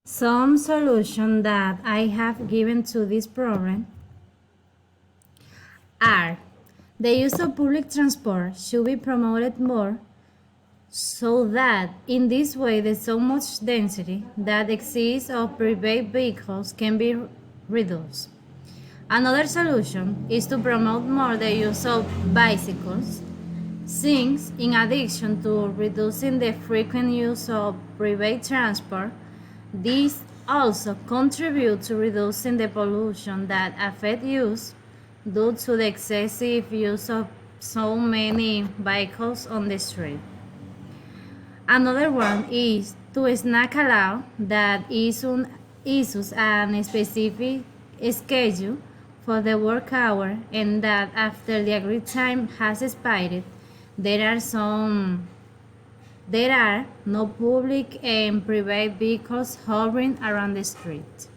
Some solution that I have given to this problem are: the use of public transport should be promoted more so that in this way the so much density that exists of private vehicles can be reduced. Another solution is to promote more the use of bicycles, since in addition to reducing the frequent use of private transport, these also contribute to reducing the pollution that affect use due to the excessive use of so many vehicles on the street. Another one is to snack allow that issues a specific schedule for the work hour, and that after the agreed time has expired, there are some there are no public and private vehicles hovering around the street.